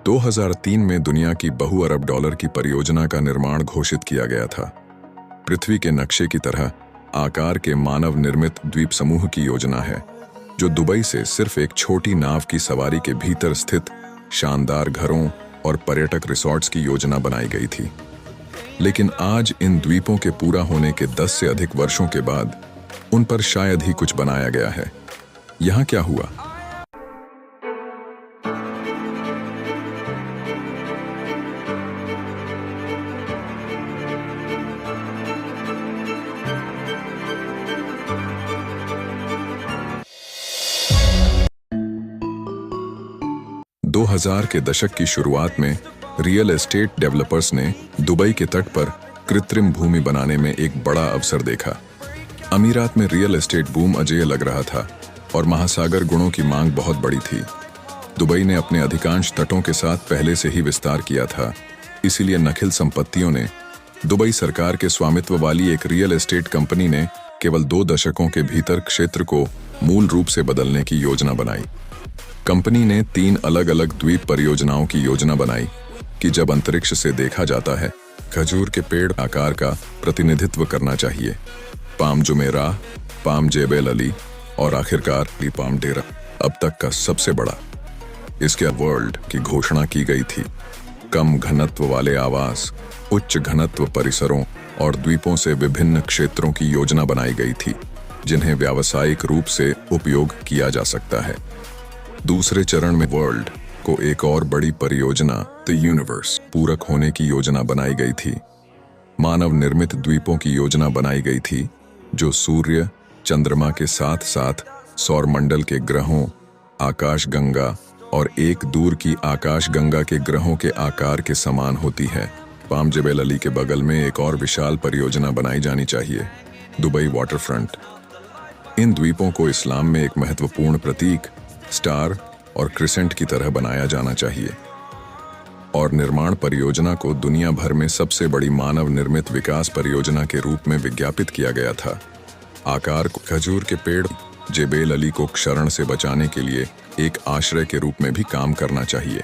2003 में दुनिया की बहु-अरब डॉलर की परियोजना का निर्माण घोषित किया गया था। पृथ्वी के नक्शे की तरह आकार के मानव निर्मित द्वीप समूह की योजना है, जो दुबई से सिर्फ एक छोटी नाव की सवारी के भीतर स्थित शानदार घरों और पर्यटक रिसॉर्ट्स की योजना बनाई गई थी। लेकिन आज इन द्वीपों के पूरा होने के 10 से अधिक वर्षों के बाद उन पर शायद ही कुछ बनाया गया है। यहाँ क्या हुआ? दो 2000 के दशक की शुरुआत में रियल एस्टेट डेवलपर्स ने दुबई के तट पर कृत्रिम भूमि बनाने में एक बड़ा अवसर देखा। अमीरात में रियल एस्टेट बूम अजेय लग रहा था और महासागर गुणों की मांग बहुत बड़ी थी। दुबई ने अपने अधिकांश तटों के साथ पहले से ही विस्तार किया था, इसीलिए नखिल संपत्तियों ने दुबई सरकार के स्वामित्व वाली एक रियल एस्टेट कंपनी ने केवल 2 दशकों के भीतर क्षेत्र को मूल रूप से बदलने की योजना बनाई। कंपनी ने 3 अलग अलग द्वीप परियोजनाओं की योजना बनाई कि जब अंतरिक्ष से देखा जाता है, खजूर के पेड़ आकार का प्रतिनिधित्व करना चाहिए। पाम जुमेराह, पाम जेबेल अली और आखिरकार पाम डेरा अब तक का सबसे बड़ा। इसके वर्ल्ड की घोषणा की गई थी। कम घनत्व वाले आवास, उच्च घनत्व परिसरों और द्वीपों से विभिन्न क्षेत्रों की योजना बनाई गई थी, जिन्हें व्यावसायिक रूप से उपयोग किया जा सकता है। दूसरे चरण में वर्ल्ड को एक और बड़ी परियोजना द यूनिवर्स पूरक होने की योजना बनाई गई थी। मानव निर्मित द्वीपों की योजना बनाई गई थी, जो सूर्य, चंद्रमा के साथ साथ सौरमंडल के ग्रहों, आकाशगंगा और एक दूर की आकाशगंगा के ग्रहों के आकार के समान होती है। पाम जेबेल अली के बगल में एक और विशाल परियोजना बनाई जानी चाहिए, दुबई वाटरफ्रंट। इन द्वीपों को इस्लाम में एक महत्वपूर्ण प्रतीक स्टार और क्रिसेंट की तरह बनाया जाना चाहिए और निर्माण परियोजना को दुनिया भर में सबसे बड़ी मानव निर्मित विकास परियोजना के रूप में विज्ञापित किया गया था। आकार को खजूर के पेड़ जेबेल अली को क्षरण से बचाने के लिए एक आश्रय के रूप में भी काम करना चाहिए।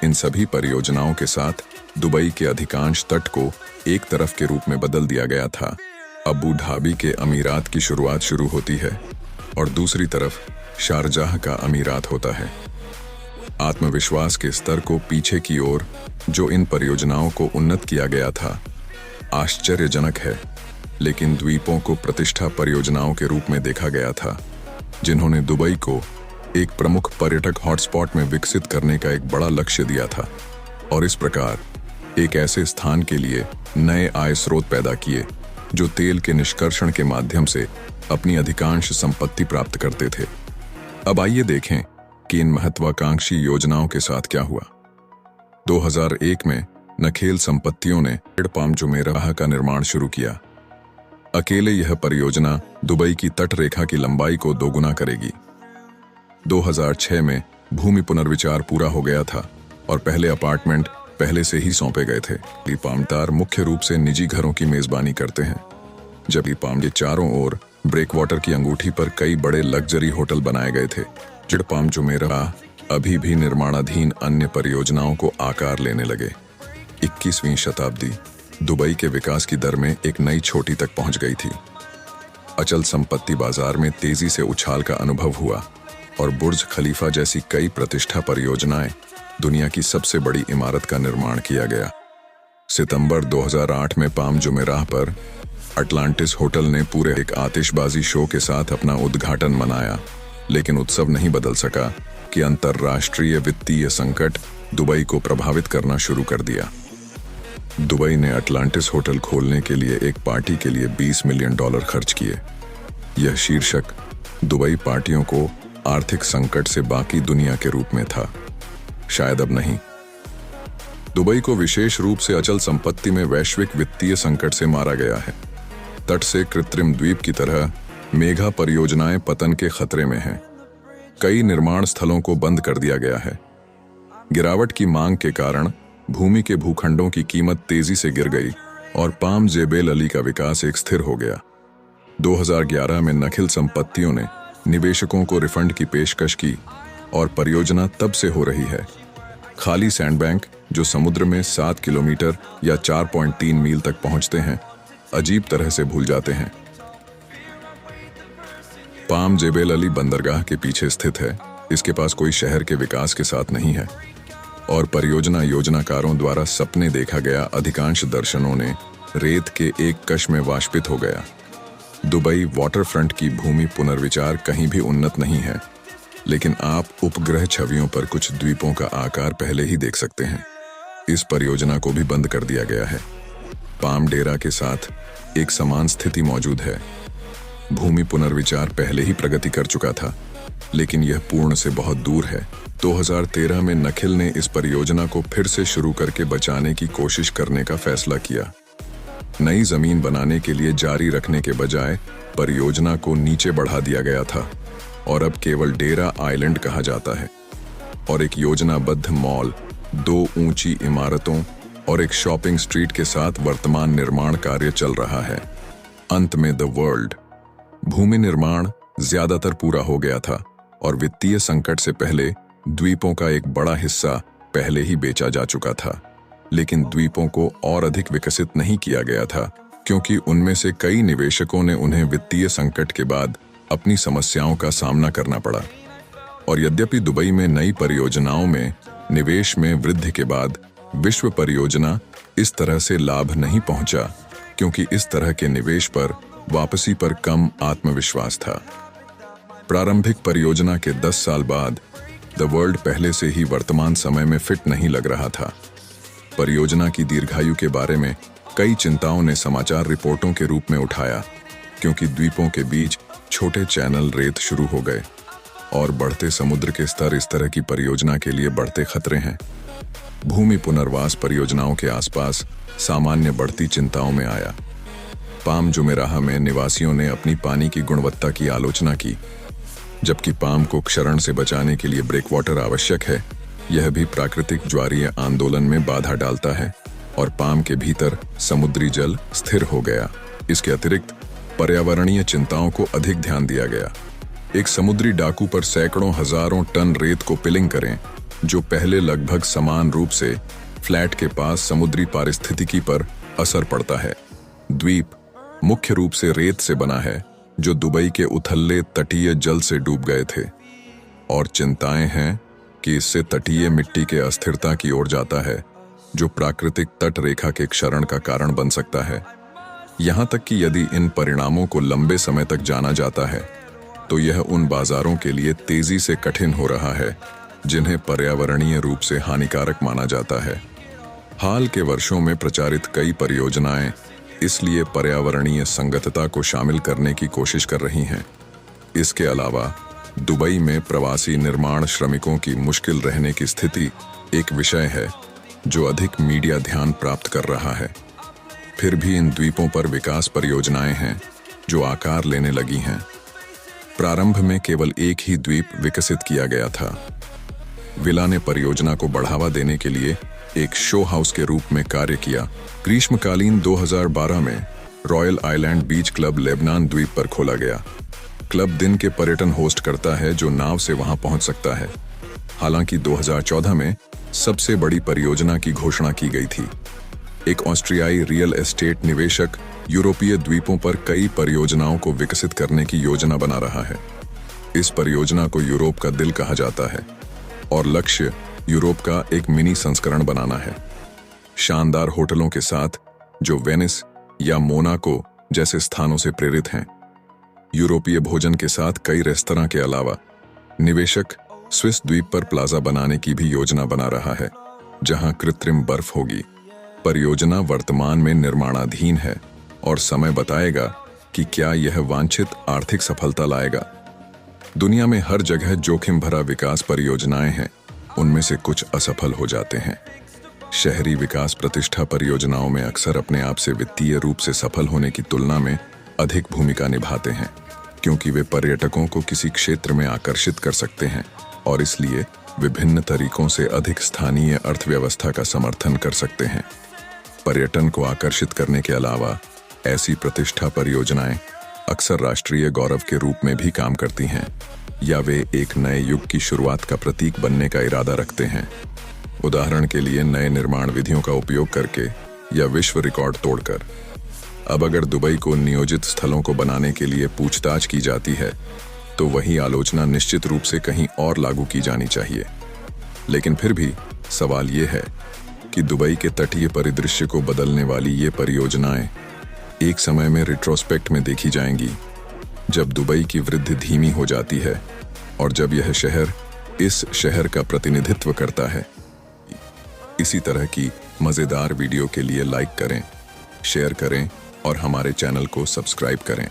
इन सभी परियोजनाओं के साथ दुबई के अधिकांश तट को एक तरफ के रूप में बदल दिया गया था। अबू धाबी के अमीरात की शुरुआत शुरू होती है और दूसरी तरफ शारजाह का अमीरात होता है। आत्मविश्वास के स्तर को पीछे की ओर जो इन परियोजनाओं को उन्नत किया गया था, आश्चर्यजनक है, लेकिन द्वीपों को प्रतिष्ठा परियोजनाओं के रूप में देखा गया था, जिन्होंने दुबई को एक प्रमुख पर्यटक हॉटस्पॉट में विकसित करने का एक बड़ा लक्ष्य दिया था और इस प्रकार एक ऐसे स्थान के लिए नए आय स्रोत पैदा किए जो तेल के निष्कर्षण के माध्यम से अपनी अधिकांश संपत्ति प्राप्त करते थे। अब आइए देखें कि इन महत्वाकांक्षी योजनाओं के साथ क्या हुआ। 2001 में नखेल संपत्तियों ने पाम जुमेराह का निर्माण शुरू किया। अकेले यह परियोजना दुबई की तट रेखा की लंबाई को दोगुना करेगी। 2006 में भूमि पुनर्विचार पूरा हो गया था और पहले अपार्टमेंट पहले से ही सौंपे गए थे। पामदार मुख्य रूप से निजी घरों की मेजबानी करते हैं, जबकि पाम के चारों ओर ब्रेकवाटर की अंगूठी पर कई बड़े लग्जरी होटल बनाए गए थे। पाम जुमेराह अभी भी निर्माणाधीन अन्य परियोजनाओं को आकार लेने लगे। 21वीं शताब्दी दुबई के विकास की दर में एक नई चोटी तक पहुंच गई थी। अचल संपत्ति बाजार में तेजी से उछाल का अनुभव हुआ और बुर्ज खलीफा जैसी कई प्रतिष्ठा परियोजनाएं, दुनिया की सबसे बड़ी इमारत का निर्माण किया गया। सितंबर 2008 में पाम जुमेराह पर अटलांटिस होटल ने पूरे एक आतिशबाजी शो के साथ अपना उद्घाटन मनाया, लेकिन उत्सव नहीं बदल सका कि अंतर्राष्ट्रीय वित्तीय संकट दुबई को प्रभावित करना शुरू कर दिया। दुबई ने अटलांटिस होटल खोलने के लिए एक पार्टी के लिए $20 मिलियन खर्च किए। यह शीर्षक दुबई पार्टियों को आर्थिक संकट से बाकी दुनिया के रूप में था, शायद अब नहीं। दुबई को विशेष रूप से अचल संपत्ति में वैश्विक वित्तीय संकट से मारा गया है। तट से कृत्रिम द्वीप की तरह मेगा परियोजनाएं पतन के खतरे में हैं। कई निर्माण स्थलों को बंद कर दिया गया है। गिरावट की मांग के कारण भूमि के भूखंडों की कीमत तेजी से गिर गई और पाम जेबेल अली का विकास एक स्थिर हो गया। 2011 में नखिल संपत्तियों ने निवेशकों को रिफंड की पेशकश की और परियोजना तब से हो रही है। खाली सैंडबैंक जो समुद्र में 7 किलोमीटर या 4.3 मील तक पहुंचते हैं, अजीब तरह से भूल जाते हैं। पाम जेबेल अली बंदरगाह के पीछे स्थित है। इसके पास कोई शहर के विकास के साथ नहीं है और परियोजना योजनाकारों द्वारा सपने देखा गया अधिकांश दर्शनों ने रेत के एक कश में वाष्पित हो गया। दुबई वाटरफ्रंट की भूमि पुनर्विचार कहीं भी उन्नत नहीं है, लेकिन आप उपग्रह छवियों पर कुछ द्वीपों का आकार पहले ही देख सकते हैं। इस परियोजना को भी बंद कर दिया गया है। पाम डेरा के साथ एक समान स्थिति मौजूद है। भूमि पुनर्विचार पहले ही प्रगति कर चुका था, लेकिन यह पूर्ण से बहुत दूर है। 2013 में नखिल ने इस परियोजना को फिर से शुरू करके बचाने की कोशिश करने का फैसला किया। नई जमीन बनाने के लिए जारी रखने के बजाय परियोजना को नीचे बढ़ा दिया गया था और अब केवल डेरा आइलैंड कहा जाता है। और एक योजनाबद्ध मॉल, 2 ऊंची इमारतों और एक शॉपिंग स्ट्रीट के साथ वर्तमान निर्माण कार्य चल रहा है। अंत में द वर्ल्ड भूमि निर्माण ज्यादातर पूरा हो गया था और वित्तीय संकट से पहले द्वीपों का एक बड़ा हिस्सा पहले ही बेचा जा चुका था। लेकिन द्वीपों को और अधिक विकसित नहीं किया गया था, क्योंकि उनमें से कई निवेशकों ने उन्हें वित्तीय संकट के बाद अपनी समस्याओं का सामना करना पड़ा। और यद्यपि दुबई में नई परियोजनाओं में निवेश में वृद्धि के बाद विश्व परियोजना इस तरह से लाभ नहीं पहुंचा, क्योंकि इस तरह के निवेश पर वापसी पर कम आत्मविश्वास था। प्रारंभिक परियोजना के 10 साल बाद द वर्ल्ड पहले से ही वर्तमान समय में फिट नहीं लग रहा था। परियोजना की दीर्घायु के बारे में कई चिंताओं ने समाचार रिपोर्टों के रूप में उठाया, क्योंकि द्वीपों के बीच छोटे चैनल रेत शुरू हो गए और बढ़ते समुद्र के स्तर इस तरह की परियोजना के लिए बढ़ते खतरे हैं। भूमि पुनर्वास परियोजनाओं के आसपास सामान्य बढ़ती चिंताओं में आया। पाम जुमेराह में निवासियों ने अपनी पानी की गुणवत्ता की आलोचना की। जबकि पाम को क्षरण से बचाने के लिए ब्रेकवाटर आवश्यक है, यह भी प्राकृतिक ज्वारीय आंदोलन में बाधा डालता है और पाम के भीतर समुद्री जल स्थिर हो गया। इसके अतिरिक्त पर्यावरणीय चिंताओं को अधिक ध्यान दिया गया। एक समुद्री डाकू पर सैकड़ों हजारों टन रेत को पिलिंग करें, जो पहले लगभग समान रूप से फ्लैट के पास समुद्री पारिस्थितिकी पर असर पड़ता है। द्वीप मुख्य रूप से रेत से बना है, जो दुबई के उथले तटीय जल से डूब गए थे, और चिंताएं हैं कि इससे तटीय मिट्टी के अस्थिरता की ओर जाता है, जो प्राकृतिक तट रेखा के क्षरण का कारण बन सकता है। यहां तक कि यदि इन परिणामों को लंबे समय तक जाना जाता है, तो यह उन बाजारों के लिए तेजी से कठिन हो रहा है जिन्हें पर्यावरणीय रूप से हानिकारक माना जाता है। हाल के वर्षों में प्रचारित कई परियोजनाएं इसलिए पर्यावरणीय संगतता को शामिल करने की कोशिश कर रही हैं। इसके अलावा दुबई में प्रवासी निर्माण श्रमिकों की मुश्किल रहने की स्थिति एक विषय है जो अधिक मीडिया ध्यान प्राप्त कर रहा है। फिर भी इन द्वीपों पर विकास परियोजनाएं हैं जो आकार लेने लगी हैं। प्रारंभ में केवल एक ही द्वीप विकसित किया गया था। विला ने परियोजना को बढ़ावा देने के लिए एक शो हाउस के रूप में कार्य किया। ग्रीष्मकालीन 2012 में रॉयल आइलैंड बीच क्लब लेबनान द्वीप पर खोला गया। क्लब दिन के पर्यटन होस्ट करता है जो नाव से वहां पहुंच सकता है। हालांकि 2014 में सबसे बड़ी परियोजना की घोषणा की गई थी। एक ऑस्ट्रियाई रियल एस्टेट निवेशक यूरोपीय द्वीपों पर कई परियोजनाओं को विकसित करने की योजना बना रहा है। इस परियोजना को यूरोप का दिल कहा जाता है और लक्ष्य यूरोप का एक मिनी संस्करण बनाना है, शानदार होटलों के साथ जो वेनिस या मोनाको जैसे स्थानों से प्रेरित हैं। यूरोपीय भोजन के साथ कई रेस्तरां के अलावा निवेशक स्विस द्वीप पर प्लाजा बनाने की भी योजना बना रहा है, जहां कृत्रिम बर्फ होगी। परियोजना वर्तमान में निर्माणाधीन है और समय बताएगा कि क्या यह वांछित आर्थिक सफलता लाएगा। दुनिया में हर जगह जोखिम भरा विकास परियोजनाएं हैं, उनमें से कुछ असफल हो जाते हैं। शहरी विकास प्रतिष्ठा परियोजनाओं में अक्सर अपने आप से वित्तीय रूप से सफल होने की तुलना में अधिक भूमिका निभाते हैं, क्योंकि वे पर्यटकों को किसी क्षेत्र में आकर्षित कर सकते हैं और इसलिए विभिन्न तरीकों से अधिक स्थानीय अर्थव्यवस्था का समर्थन कर सकते हैं। पर्यटन को आकर्षित करने के अलावा ऐसी प्रतिष्ठा परियोजनाएं अक्सर राष्ट्रीय गौरव के रूप में भी काम करती हैं, या वे एक नए युग की शुरुआत का प्रतीक बनने का इरादा रखते हैं। उदाहरण के लिए नए निर्माण विधियों का उपयोग करके या विश्व रिकॉर्ड तोड़कर। अब अगर दुबई को नियोजित स्थलों को बनाने के लिए पूछताछ की जाती है तो वही आलोचना निश्चित रूप से कहीं और लागू की जानी चाहिए। लेकिन फिर भी सवाल ये है कि दुबई के तटीय परिदृश्य को बदलने वाली ये परियोजनाएं एक समय में रिट्रोस्पेक्ट में देखी जाएंगी, जब दुबई की वृद्धि धीमी हो जाती है और जब यह शहर इस शहर का प्रतिनिधित्व करता है। इसी तरह की मज़ेदार वीडियो के लिए लाइक करें, शेयर करें और हमारे चैनल को सब्सक्राइब करें।